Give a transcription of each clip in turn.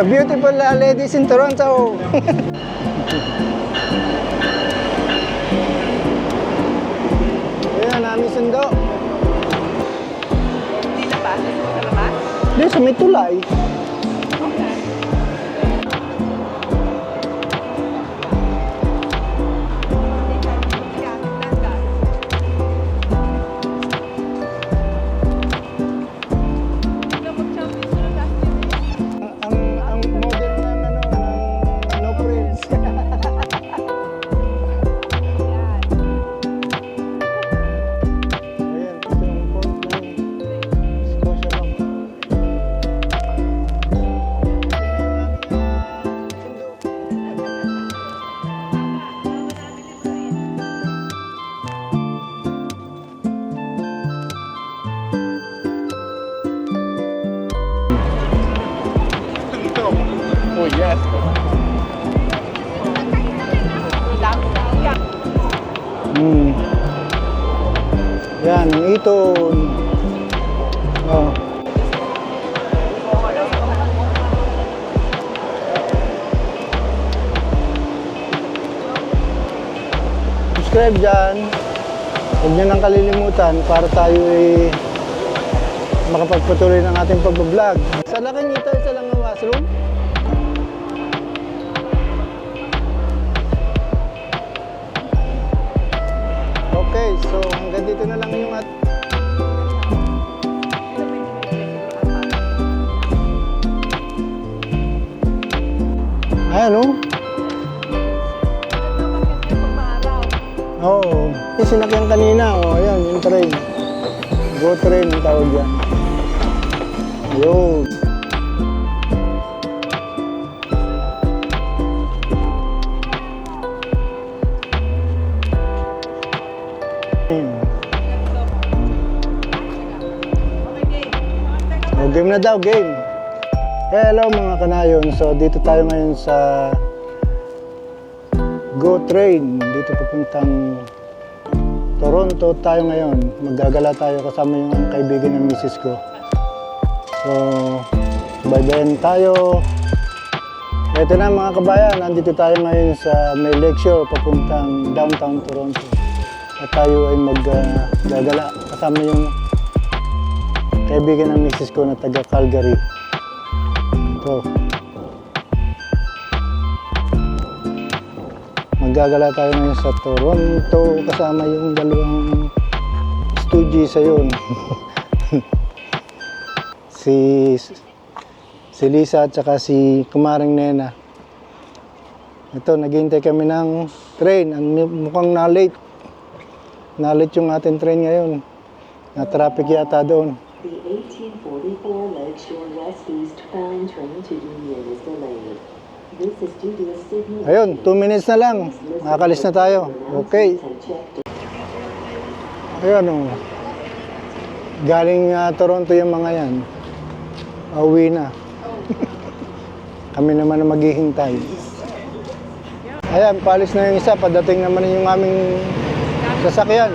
The beautiful ladies in Toronto. Ayan, namin sundo. Hindi na ba? Sa labas? Hindi, sa may tulay. Okay. Ang model ng ng no frills. Ayan, ito yung port ng Scotiabank. Oh yes. Yan, ito. Oh. Subscribe dyan. Huwag nyo nang kalilimutan para tayo makapagpatuloy ng ating pag-vlog. Sa laki nito, isa lang ang washroom. Okay, so hanggang dito na lang yung ayan, oh. Oo. Yung sinakyan kanina, oh, ayan, yung train. Go train, yung tawag yan. Ayun. Oh, game na daw, game. Hello mga kanayon. So dito tayo ngayon sa Go Train. Dito papuntang Toronto tayo ngayon. Maggagala tayo kasama yung kaibigan ng misis ko. So bye-bye tayo. Ito na mga kabayan. Nandito tayo ngayon sa may lecture papuntang downtown Toronto. At tayo ay maggagala kasama yung kaibigan ng misis ko na taga Calgary. Ito. Maggagala tayo ngayon sa Toronto kasama yung dalawang stooges ayun. si Lisa at saka si Kumaring Nena. Ito, naghihintay kami ng train. Mukhang na-late. Na-late yung ating train ngayon. Na-traffic yata doon. The 1844 Lakeshore West-East bound train to Union is delayed. This is due to a signal. Ayun, 2 minutes na lang. Makakalis na tayo. Okay. Ayun, oh. Galing Toronto yung mga yan. Pauwi na. Kami naman na maghihintay. Ayan, palis na yung isa. Padating naman yung aming sasakyan.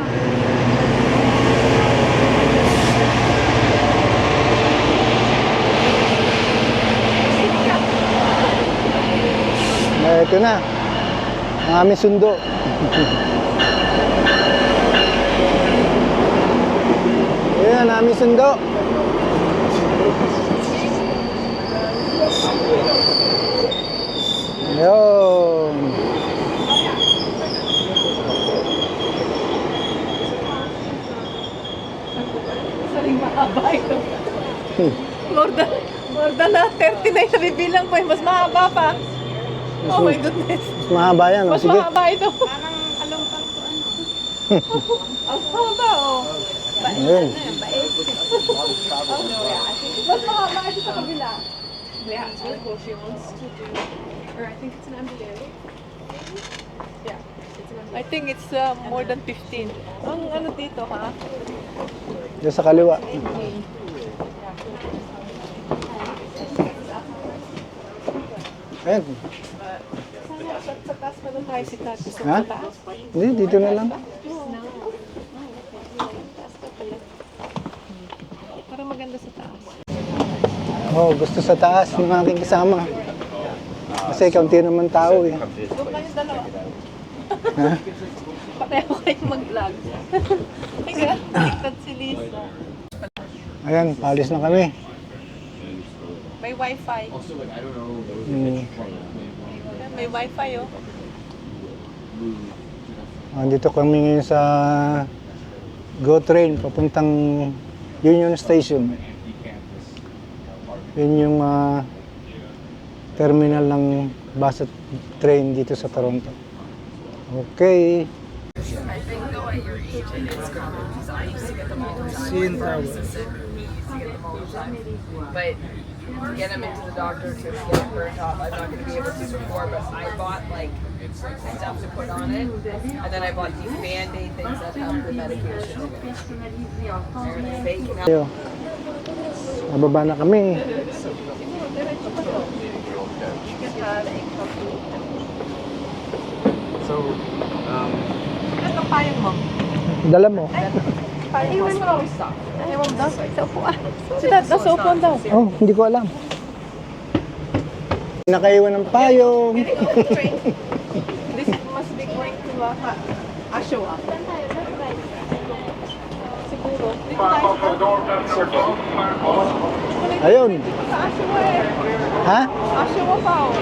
Ito na, ang aming sundo. Ayan, ang aming sundo. Ayun. Saling mahaba ito. More than 30 na yung nabibilang ko. Mas mahaba pa. Oh my goodness. Mas mahaba yan. Mas Sige. mahaba ito. Parang alumpang to ano. Ang mahaba oh. Ayun. Mas mahaba ito sa kabila. Yeah, it's really cool. She wants to do, or I think it's an MBA. Yeah, it's an MBA. I think it's more than 15. Ang ano dito ha? Diyan sa kaliwa. Ayan. Sa taas pa doon tayo si Tat. Gusto Ha? sa taas? Hindi, dito na lang. Parang maganda sa taas. Oh, gusto sa taas ng aking kasama. kasi kaunti naman tao eh. Doon kayo dalawa. Ha? Pareho kayong mag-vlog. Kaya, baliktad si Lisa. Ayan, paalis na kami. May wifi. Hmm. May wifi oh. Andito kami ngayon sa GO train papuntang Union Station. Yun yung terminal ng bus at train dito sa Toronto. Okay. CN Tower. But get him into the doctor to get it burnt off. I'm not going to be able to before, but I bought like stuff to put on it, and then I bought these Band-Aid things that have the medication in it. They're fake and Ayo. Nababa na kami. Ano payong mo? Dala mo. Iwan mo daw. Iwan daw sa upuan. Si Dad, nasa upuan daw. Oh, hindi ko alam. Nakaiwan ng payong. This must be going to Oshawa. Siguro. Dito tayo Ayun. sa Oshawa eh. Ha? Oshawa pa oh.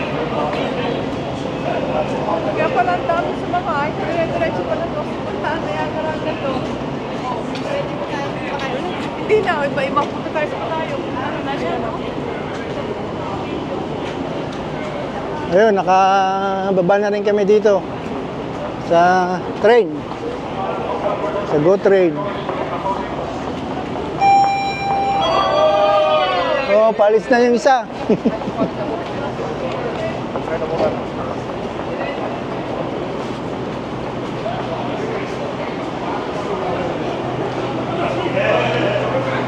Kaya pala ang dami sa mga ay. Dire-diretso pa na ito. Puntaan na yan. Karanga to. Ready mo tayo sa pakayo. Hindi na. Iba-iba punta tayo sa pakayo. Ano na siya no? Ayun, nakababa na rin kami dito sa train. Sa GO train. Oh, paalis na yung isa.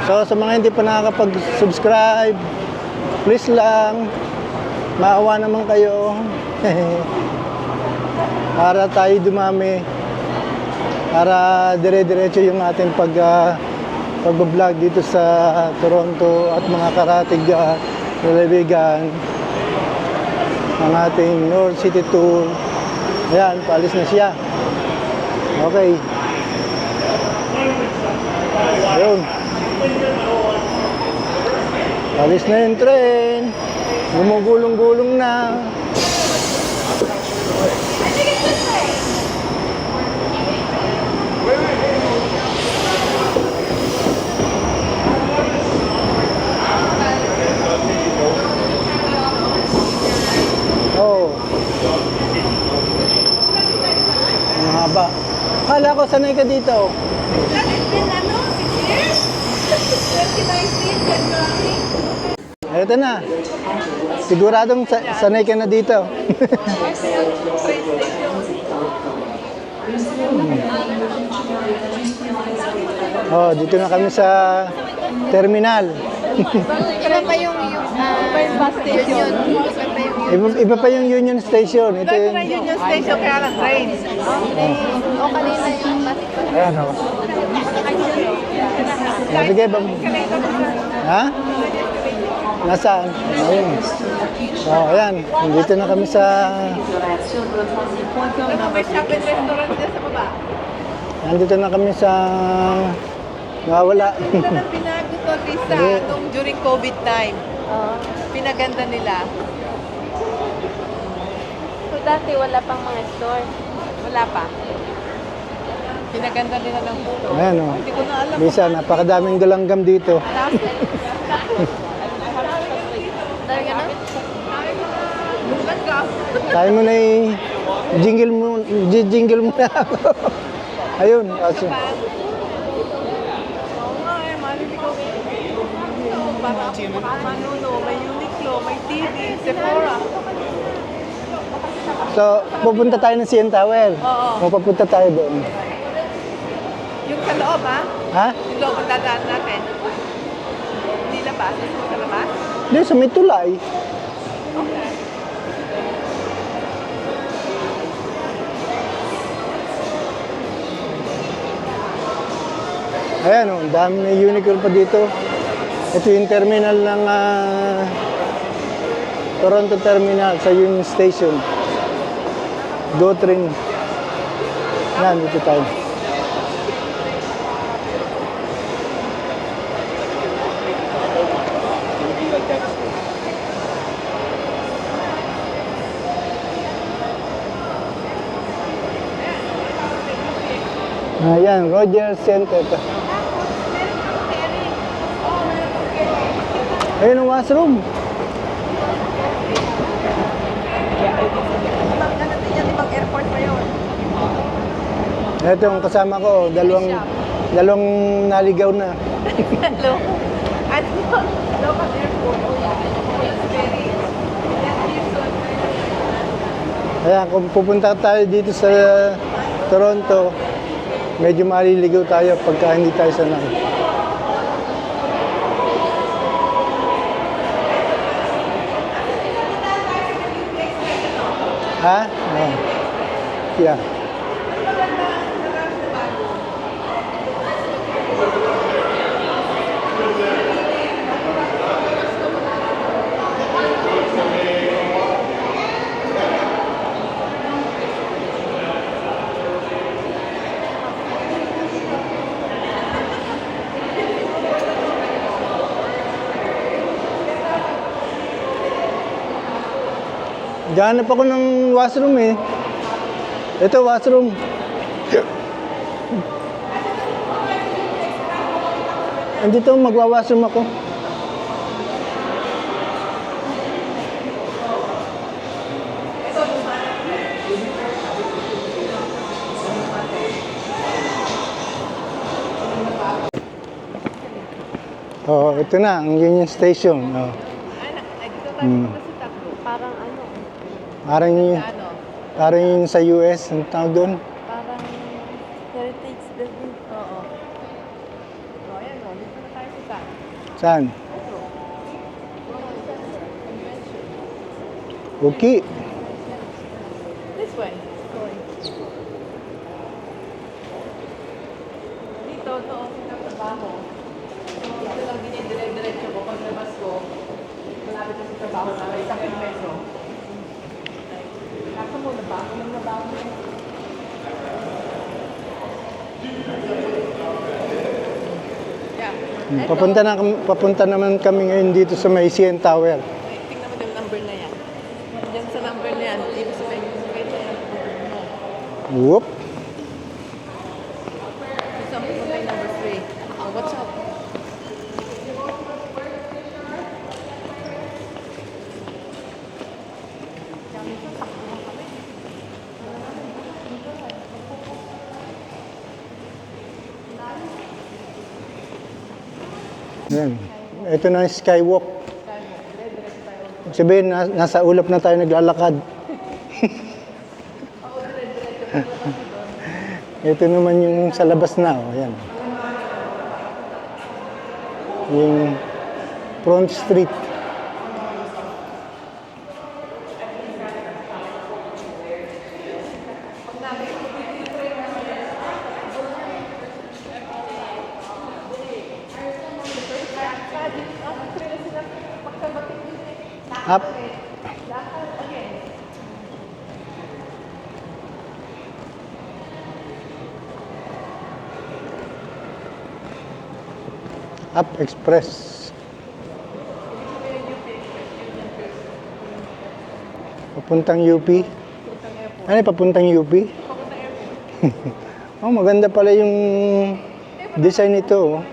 So sa mga hindi pa nakakapag-subscribe, please lang, maawa naman kayo. Para tayo dumami. Para dire-diretso yung ating pag-vlog dito sa Toronto at mga karatig lalawigan ang ating North City Tour. Ayan, paalis na siya. Okay. Ayun. Alis na yung train. Gumugulong-gulong na. Oh. Ang haba. Kala ko sanay ka dito. Ito na. Siguradong sanay ka na dito. Oh, dito na kami sa terminal. Iba pa yung bus station. Iba pa yung Union Station. Ito Ito yung... na Union Station kaya lang train. o kanina yung plastic pa. Ayan o. Sige, bang... Ha? Nasaan? Ayun. Oh, ayan. Dito na kami sa... May shop and restaurant dyan sa baba. Nandito na kami sa... Nawawala. Ito na binago to, Lisa, Hindi. nung during COVID time. Pinaganda nila. So dati wala pang mga store. Wala pa. Pinaganda nila ng puno. Ayan o. Hindi ko na alam. Lisa, napakadaming galanggam dito. Talaga na? Bukan ka. Kaya mo na jingle mo na ako. Ayun. Kaso, Oo nga eh, malimig ko. Para Manuno, may Uniqlo, may TV, Sephora. so, pupunta tayo ng CN Tower. Oo. O papunta tayo doon. Yung sa loob ha? Ha? Yung loob ang dadaan natin. Hindi labas. Gusto mo sa labas? Hindi, sa may tulay. Okay. Ayan o, ang dami na Uniqlo pa dito. Ito yung terminal ng Toronto Terminal sa Union Station. GO train. Yan, dito tayo. Ayan, Rogers Center. Ayun ang washroom. Ibang airport pa yun. Ito ang kasama ko, dalawang naligaw na. Hello. At local airport. Kaya kung pupunta tayo dito sa Toronto, medyo maliligaw tayo pagka hindi tayo sanay. Ha? Oh. Yeah. Gahanap ako ng washroom eh. Ito, washroom. Andito, magwa-washroom ako. Oh, ito na, ang Union Station. Oh. Parang ano, Parang yun, parang yun sa US, ang tawag doon. parang heritage building. Oo. O, ayan o. Dito na tayo sa Saan? Okay. This way. Dito, noong trabaho. Dito lang dinidire-diretso ko. Pag labas ko, malapit na sa trabaho na may 10 peso. Nasa mo na ba? Anong nabaho mo? Yeah. Papunta naman kami ngayon dito sa may CN Tower. Tingnan mo yung number na yan. Diyan sa number na yan. Dito sa may Whoop. Sa may number 3. Oh, what's up? Yan. Ito na yung skywalk. Ibig sabihin, nasa ulap na tayo naglalakad. Ito naman yung sa labas na. Oh, yan. Yung Front Street. Up. Up Express. Papuntang UP. Ano yung papuntang UP? Oh, maganda pala yung design nito. Oh.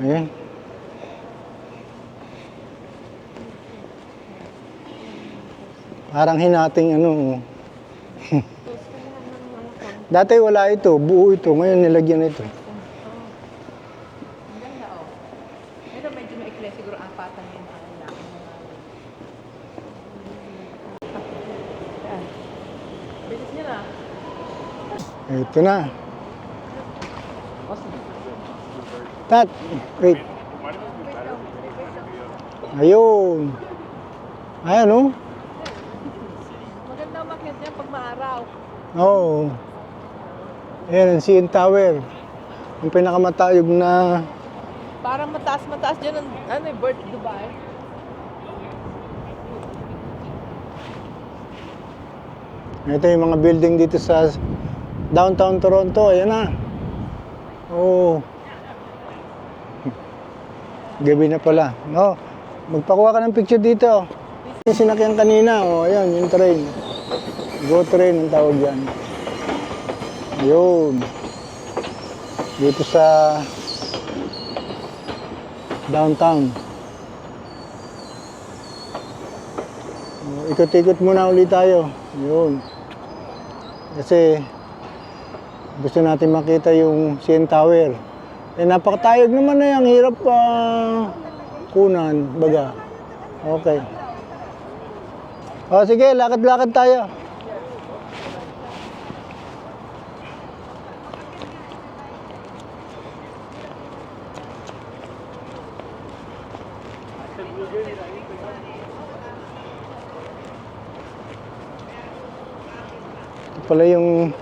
Ayan. Parang hinating ano. Dati wala ito, buo ito. Ngayon nilagyan ito. Ang ganda oh. Pero medyo maikli. Siguro apatan yun ang laki. Yan. Bilis niya na. Ito na. Tat, wait. Ayun. Ayan oh. Maganda umakyat niya pag maaraw. Oo. Ayan ang CN Tower. Yung pinakamatayog na... Parang mataas-mataas dyan ang ano, Bird Dubai. Ito yung mga building dito sa downtown Toronto. Ayan na. Oh. Gabi na pala. No, magpakuha ka ng picture dito. Yung sinakyan kanina. Oh, ayan, yung train. Go train ang tawag yan. Ayun. Dito sa downtown. Ikot-ikot muna ulit tayo. Yun. Kasi gusto natin makita yung CN Tower. Eh, napakatayog naman na yan. Hirap kunan, baga. Okay. O, sige, lakad-lakad tayo. Ito pala yung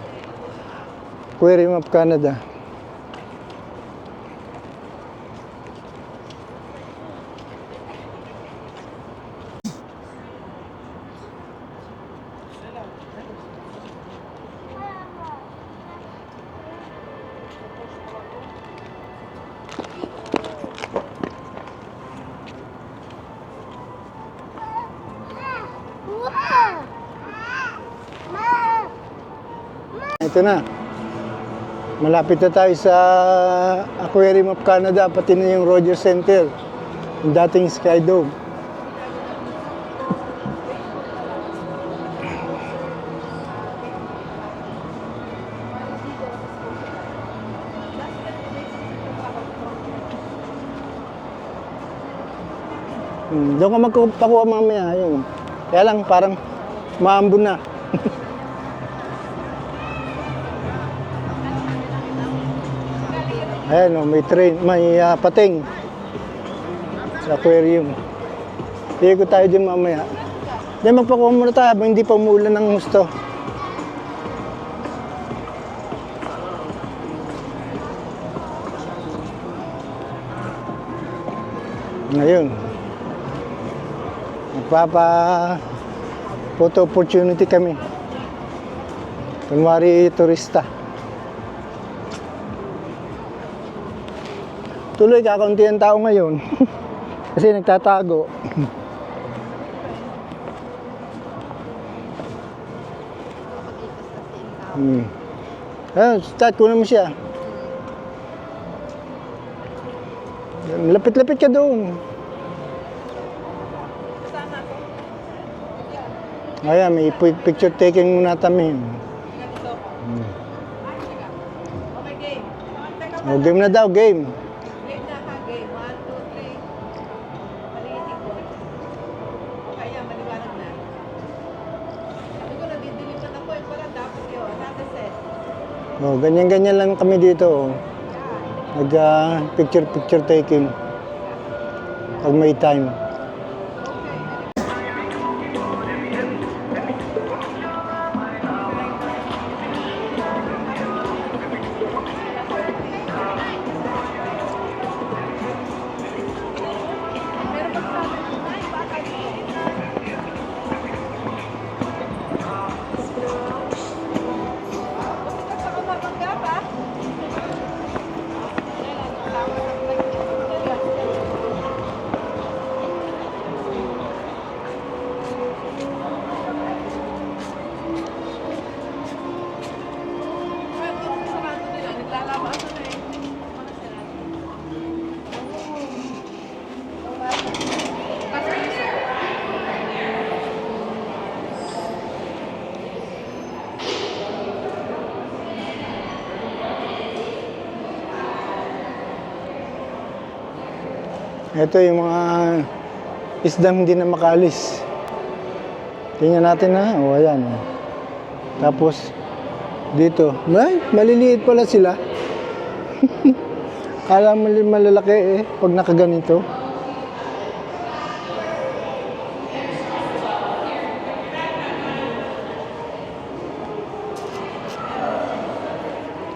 Aquarium of Canada. Ito na. Malapit na tayo sa Aquarium of Canada, pati na yung Rogers Center, yung dating Sky Dome. Doon ka magpakuha mamaya. Yun. Kaya lang, parang maambon na. Ayan o, may train, may pating sa aquarium. Iikot tayo dyan mamaya. Diyan magpakuha muna tayo habang hindi pa umuulan ng gusto. Ngayon, photo opportunity kami. Kunwari turista. Tuloy, kakaunti ang tao ngayon. Kasi nagtatago. Start ko naman siya. Lapit-lapit ka doon. Ayan, may picture taking muna kami. Okay, game. O, game na daw, game. Game na ha, game. 1, 2, 3. Paliitin ko. Okay, yan, maliwanag na. Sabi ko, nadidilim na ako eh. Parang dapat yun. Another set. O, ganyan-ganyan lang kami dito. Picture taking. Pag may time. Ito yung mga isdang hindi na makalis. Tingnan natin na. O, ayan. Tapos, dito. Ay, maliliit pala sila. Kala malalaki eh, pag nakaganito.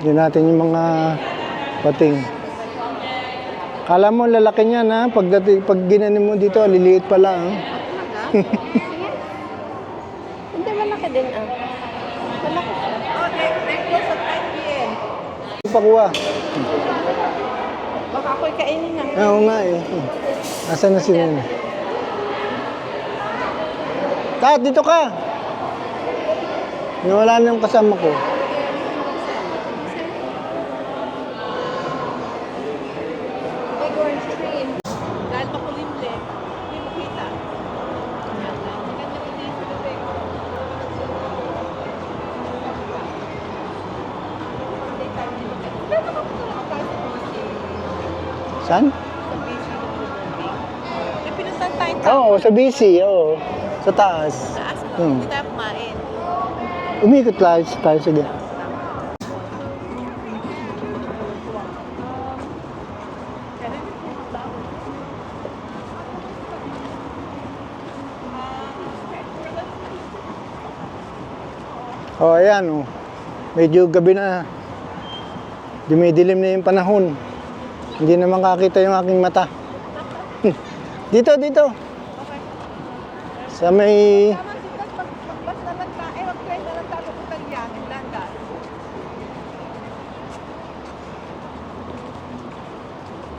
Tingnan natin yung mga pating. Kala mo lalaki niya na pag ginanin mo dito, liliit pala. Hindi, malaki din ah. magpakuha. Baka ako'y kainin na. Oo nga eh. Asan na si Nene? Tat, dito ka! Nawala na yung kasama ko. Big orange screen. Dahil makulimlim, hindi makita. Maganda ko din sa bibig. Daytime din maganda. Pero nakapunta na tayo sa BC. Saan? Sa BC ng Luboming. May pinuntahan tayong Oo, sa BC, oo. Sa taas. taas. Hmm. Hindi tayo kumain. Umikot tayo, sige. Oh, ayan oh. Medyo gabi na. Dumidilim na yung panahon. Hindi na makakita yung aking mata. Dito, dito. Sa may... Tama si Tat, pagbas na lang tayo. Mag-train na lang tayo pupuntan yan. Landan.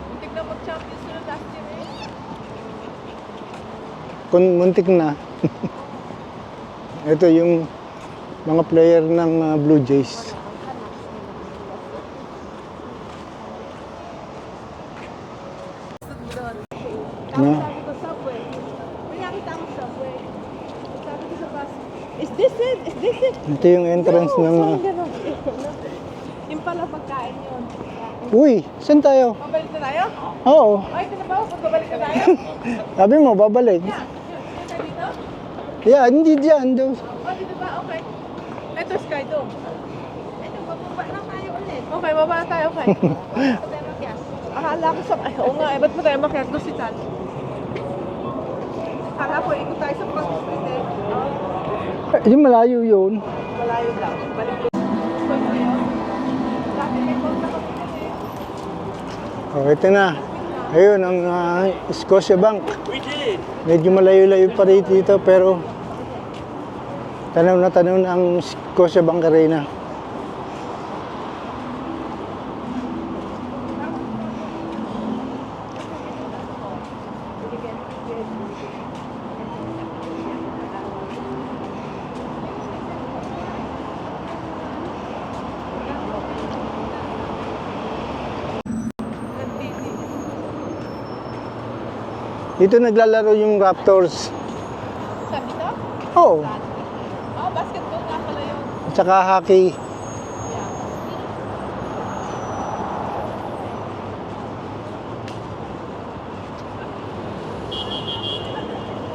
Muntik na mag-champions na last year eh. Kung muntik na. Ito yung mga player ng Blue Jays. No? Sabi ko, subway. May nakita akong subway. Sabi ko sa bus, is this it? Is this it? Ito yung entrance ng... Saan ganun? Yung pala pagkain yun. Uy, saan tayo? Babalik na tayo? Oo. Ay, ito na ba? Pagbabalik na tayo? Sabi mo, babalik. Yeah. Yung tayo dito? Yeah, hindi dyan. Doon. Oh, dito ba? Okay. Ito, Sky Dome. Ito, bababa na tayo ulit. Okay, baba na tayo. Okay. Ba't tayo makyas? Akala ko sa... Ay, oo nga eh. Ba't mo tayo makyas? Doon si Tan. Akala ko, ikot tayo sa Cross Street eh. Yung malayo yun. Malayo lang. Balik ko. So, tayo. Dati may konta ko eh. Oh, ito na. Ayun, ang Scotia Bank. Medyo malayo-layo pa dito, pero tanaw na ang Scotia Bank Arena. Dito naglalaro yung Raptors. Saan dito? Oo. Oh, basketball nga pala yun. At saka hockey. Yeah.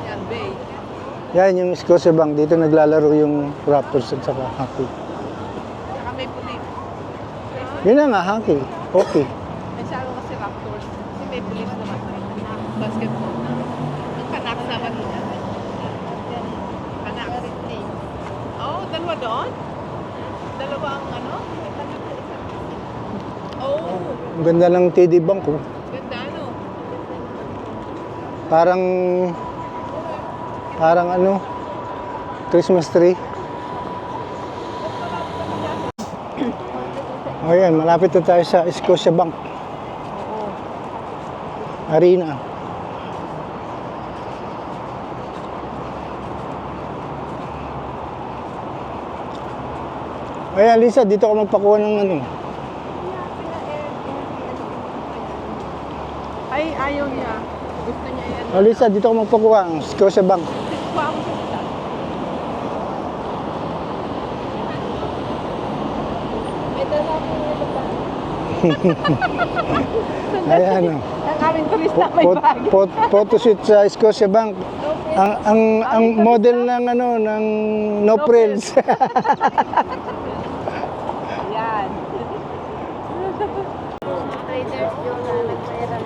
Yan, Bay. Yan yung Scotia Bank. Dito naglalaro yung Raptors at saka hockey. Saka may pulis. Yun na nga, hockey. Okay. May sabi kasi Raptors. Kasi may pulis naman. Basketball. Ang Canucks naman. Canucks. Oh, dalawa doon? Dalawa ang ano? Oh, Ang ganda ng TD Bank. Oh. ganda ano? Parang ano, Christmas tree. O yan, malapit na tayo sa Scotia Bank Arena. Ayan, Lisa, dito ka magpakuha ng ano. Ay, ayaw niya. Gusto niya yan. O Lisa, dito ka magpakuha ng Scotia Bank. Kuha ako sa isa. May dala ko nito ba? Ayan o. Ang aming tulis na may bag. Photoshoot sa Scotia Bank. Ang model ng ano ng No Frills. Yan. Traders yung nagpairan.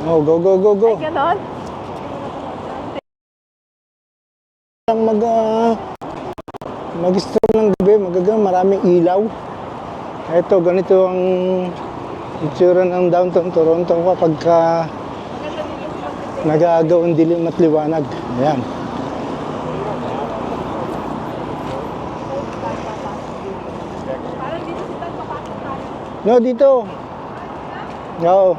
Oh, go go go go. Ganon? Ang mag-stroll ng gabi, maraming ilaw. Ito, ganito ang itsura ng downtown Toronto kapag nag-aagaw ang dilim at liwanag. Ayan. Parang dito si Tan papasok tayo. No, dito. Oo.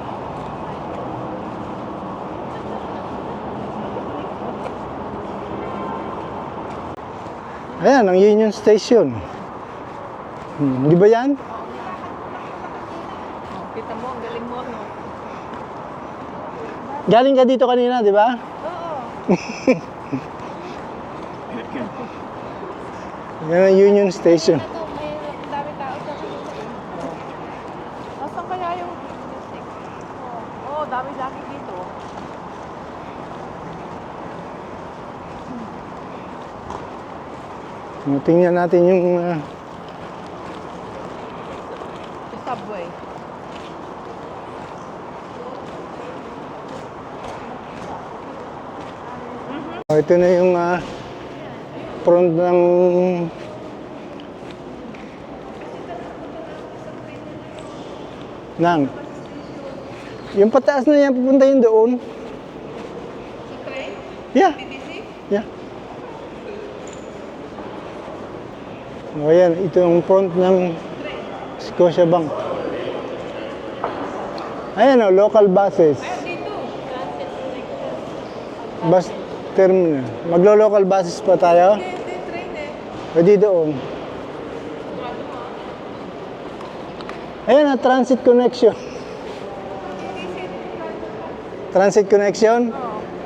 Ayan, ang Union Station. Di ba yan? Kita mo, ang galing mo, no? Galing ka dito kanina, di ba? Yan ang Union Station. Ito, may dami tao sa kanila. Asan kaya yung music? Oo, dami-dami dito. Tingnan natin yung Yung subway. ito na yung front ng yung pataas na yan, pupunta yun doon. Yeah. Yeah. O yan, ito yung front ng Scotiabank. Ayan o, local buses. Bus terminal. Maglo-local buses pa tayo? Hindi, train eh. Pwede doon. Ayan na, transit connection. Transit connection?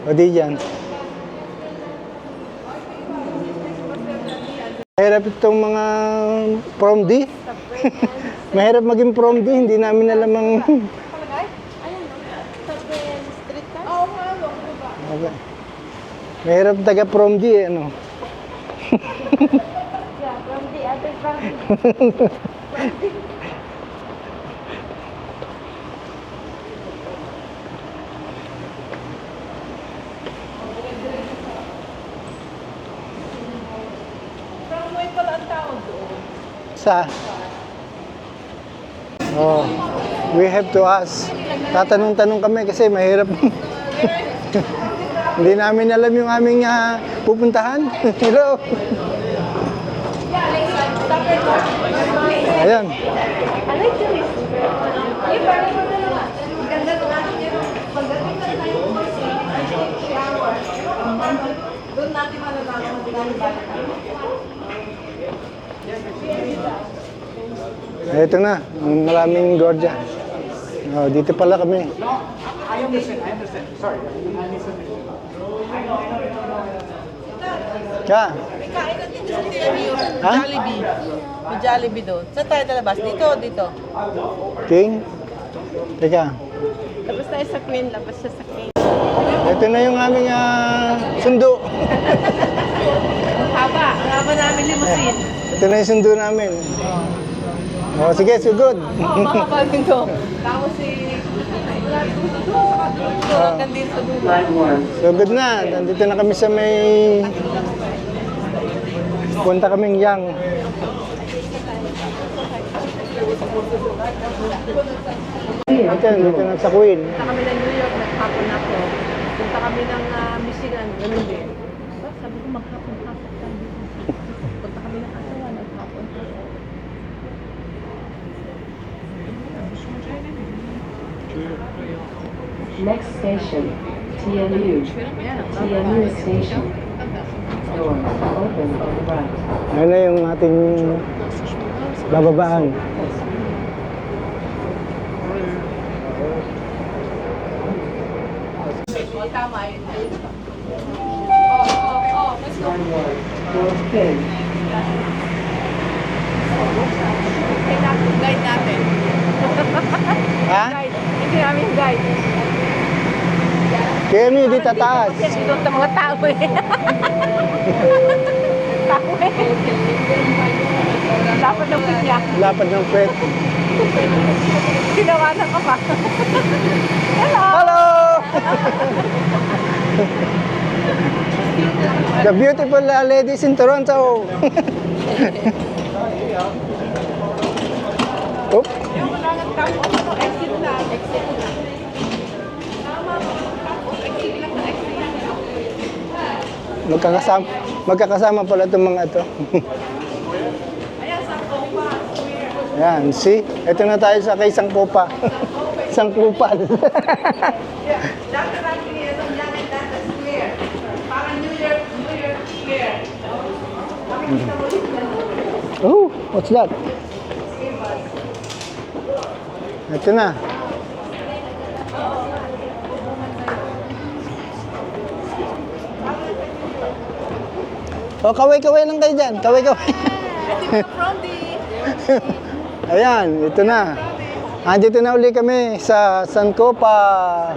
O di dyan. Mahirap itong mga prom D. Mahirap maging prom D, hindi namin alam ang... Ayun, subway and street cars. Oo, ano, diba? Okay. Mahirap taga prom D eh, ano? Yeah, from the other from Tramway pala ang tawag doon. Sa? Oh, we have to ask. Tatanong-tanong kami kasi mahirap. Hindi namin alam yung aming pupuntahan. Hello. Ayan. Doon natin malalaman Ito na, ang maraming gordya. Oh, dito pala kami. Ka? Kain natin sa TMU. Ha? Jollibee. May Jollibee doon. Saan tayo talabas? Dito o dito? King? Teka, Tapos tayo sa Queen, labas siya sa Queen. ito na yung aming sundo. Ang haba. Ang haba namin limousine. Ito na yung sundo namin. Oh, sige, so good. Oo, mahaba din to. Tapos si... Hanggang din sa dulo. So good na. Nandito na kami sa may... Punta kaming Yang. Ito, dito na sa Queen. Punta kami ng New York, naghapon ako. Punta kami ng Michigan, ganun din. Sabi ko maghapon-hapon tayo dito. Punta kami ng Ottawa, naghapon-hapon. Next station, TMU. TMU station. Doors open on the right. Yan na yung ating bababaan. O, tama yun. Door pin. Guide natin. Ha? Guide. Hindi namin guide. Kaya nyo dito taas. Kasi doon sa mga tao eh. Tao eh. Dapat ng pinya. Lapad ng pwet. Tinawanan ka pa. Hello! Hello! The beautiful ladies in Toronto. Oop. Yung wala ng tao. Ano, exit na. Exit na. Tama mo. Tapos exit lang na exit. Magkakasama pala itong mga ito. Ayan, sa Copa. Ayan, see? Ito na tayo sa kay Sangkopa. Sangkupal. Oh, what's that? Ito na. Oh, kaway-kaway lang kayo dyan. Kaway-kaway. Ayan, ito na. Andito na uli kami sa Sankopa.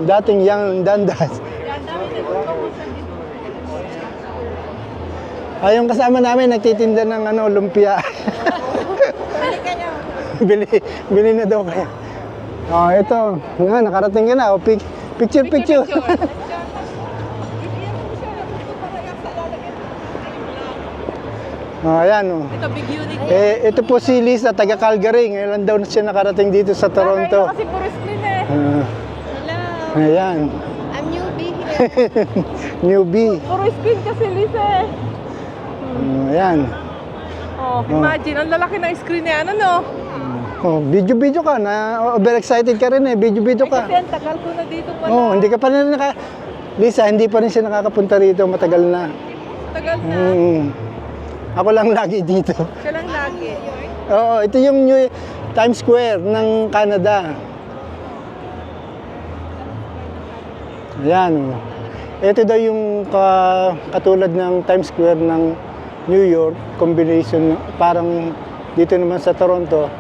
Dating Yang Dandas. Ay, yung kasama namin nagtitinda ng lumpia. Bili na daw kayo. Oh, ito. Nga, nakarating ka na. Oh, picture. Oh, ayan oh. Ito, big unit. Ito po si Lisa, taga Calgary. Ngayon lang daw siya nakarating dito sa Toronto. Kasi puro screen eh. Ah, Hello. ayan. I'm newbie here. Newbie. Puro screen kasi, Lisa eh. Ayan. Oh, imagine, ang lalaki ng screen na yan, ano? Oh, video ka na. Overexcited ka rin eh. Video ka. Kasi ang tagal ko na dito pala. Oh, hindi ka pa rin Lisa, hindi pa rin siya nakakapunta rito. Matagal na. Tagal na. Ako lang lagi dito. Siya lang lagi. Oo, ito yung new Times Square ng Canada. Ayan. Oh. Ito daw yung katulad ng Times Square ng New York. Combination, parang dito naman sa Toronto.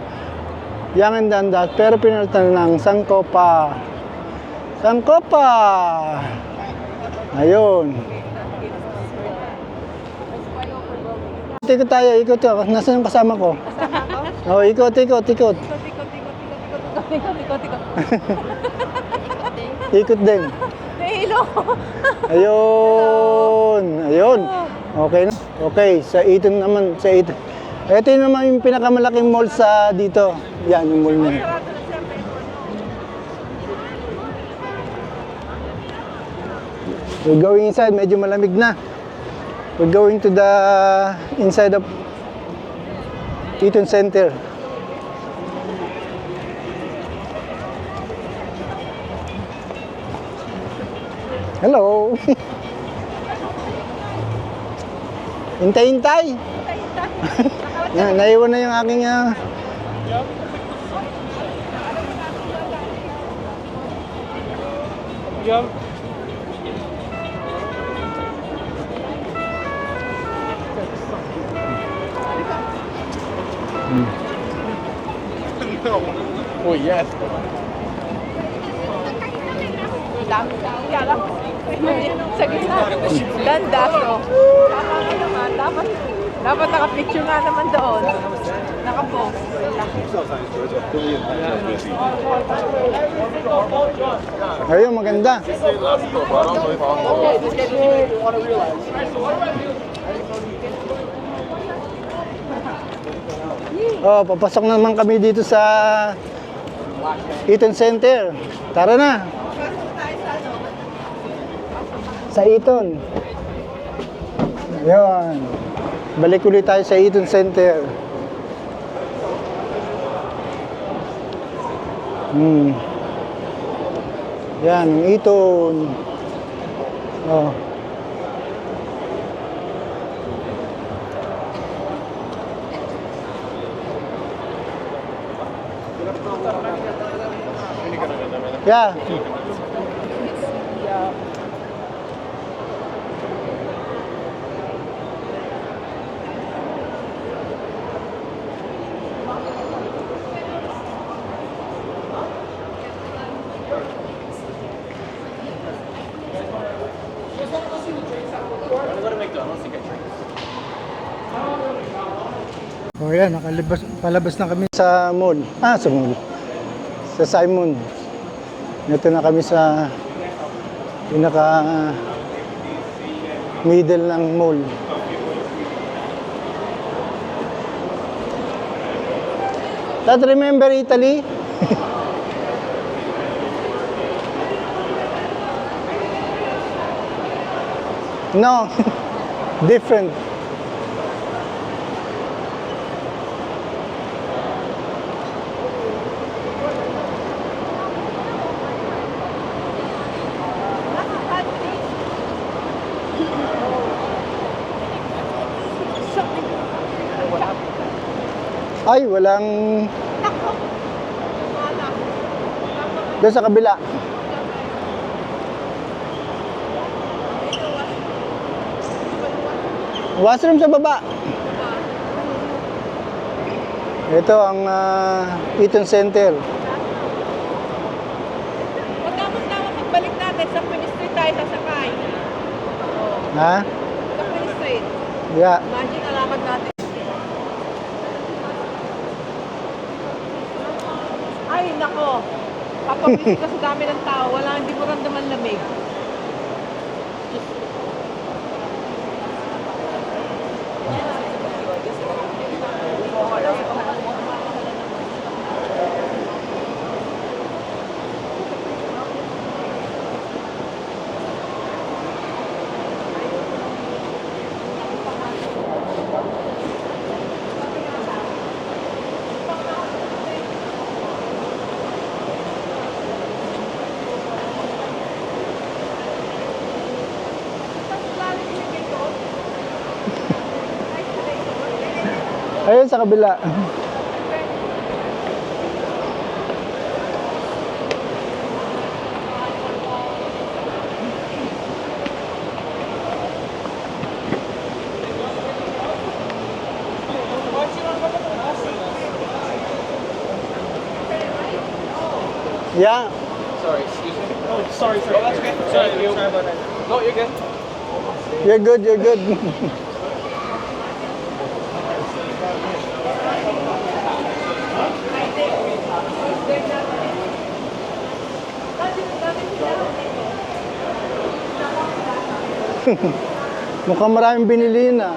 Yang and Dandas, pero pinalitan ng Sankopa. Sankopa! Ayun. Ikot tayo, ikot. Nasaan yung kasama ko? Kasama ko? Oh, ikot. Tikot. Ikot din. Nahilo ko. Ayun. Okay na. Okay, sa Eaton naman, sa Eaton. Ito yung naman yung pinakamalaking mall sa dito. Yan, yung mall niya. We're going inside, medyo malamig na. We're going to the inside of Eaton Center. Hello. Hintay-hintay. Naiwan na yung aking Oh, yes. Dami. Kaya lang. Sa gitna. Dandas, oh. Tama nga naman. Dapat nakapicture nga naman doon. Nakapost. Ayun, maganda. Oh, papasok naman kami dito sa Eaton Center. Tara na. Sa Eaton. Ayun. Balik ulit tayo sa Eaton Center. Yan, Eaton. Oh. Yeah. Oh yan, palabas na kami sa mall. Sa mall. Sa Simon. Ito na kami sa pinaka middle ng mall. Dad, remember Italy? No, different. Ay, walang... Doon sa kabila. Washroom sa baba. Ito ang Eaton Center. Matapos-tapos pagbalik natin sa Queen Street tayo sasakay. Ha? Sa Queen Street. Yeah. Imagine, alakad natin. Ay, nako. Kapag-isip ka sa dami ng tao, hindi mo ramdaman lamig. Ayun sa kabila. Yeah. Sorry, excuse me. Oh, sorry. Oh, that's okay. Sorry about that. No, you're good. You're good, you're good. Mukhang maraming binili na.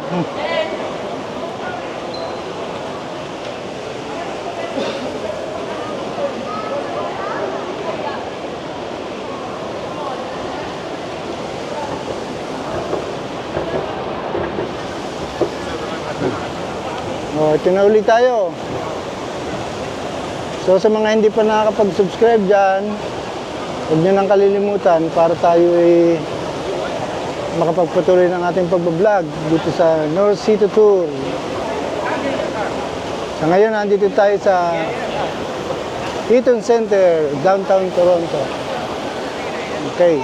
Ito na ulit tayo. So sa mga hindi pa nakakapag-subscribe dyan, huwag nyo nang kalilimutan para tayo ay makapagpatuloy ng ating pagbablog dito sa North City Tour. Sa ngayon, nandito tayo sa Eaton Center, downtown Toronto. Okay.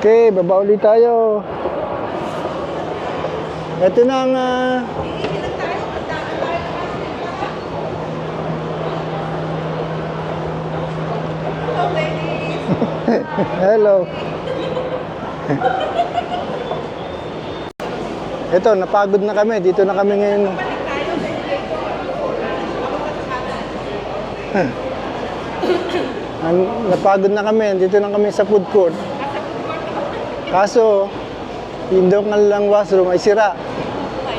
Okay, baba ulit tayo. Ito na ang hello. Ito, napagod na kami. Dito na kami ngayon. Napagod na kami. Dito na kami sa food court. Kaso, yung doon lang washroom ay sira.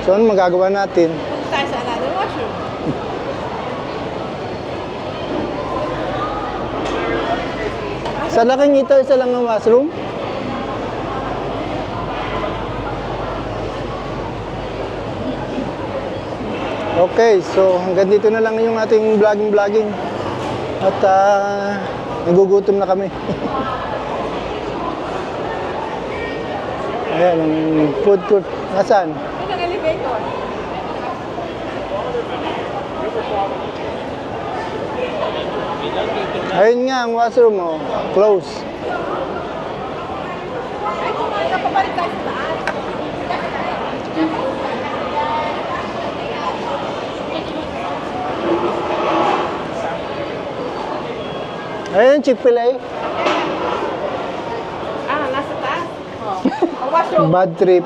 So, ano magagawa natin? Punta tayo sa another washroom. Sa laking ito, isa lang ang washroom? Okay, so hanggang dito na lang yung ating vlogging. At nagugutom na kami. Ayan, ang food court. Nasaan? Ito ang elevator. Ayun nga, ang washroom mo. Close. Ay, kumain ka, pabalik tayo sa taas. Ayun, Chick-fil-A. Nasa taas. Ang washroom. Bad trip.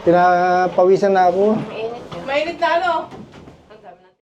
Pinapawisan na ako. Mainit na, ano?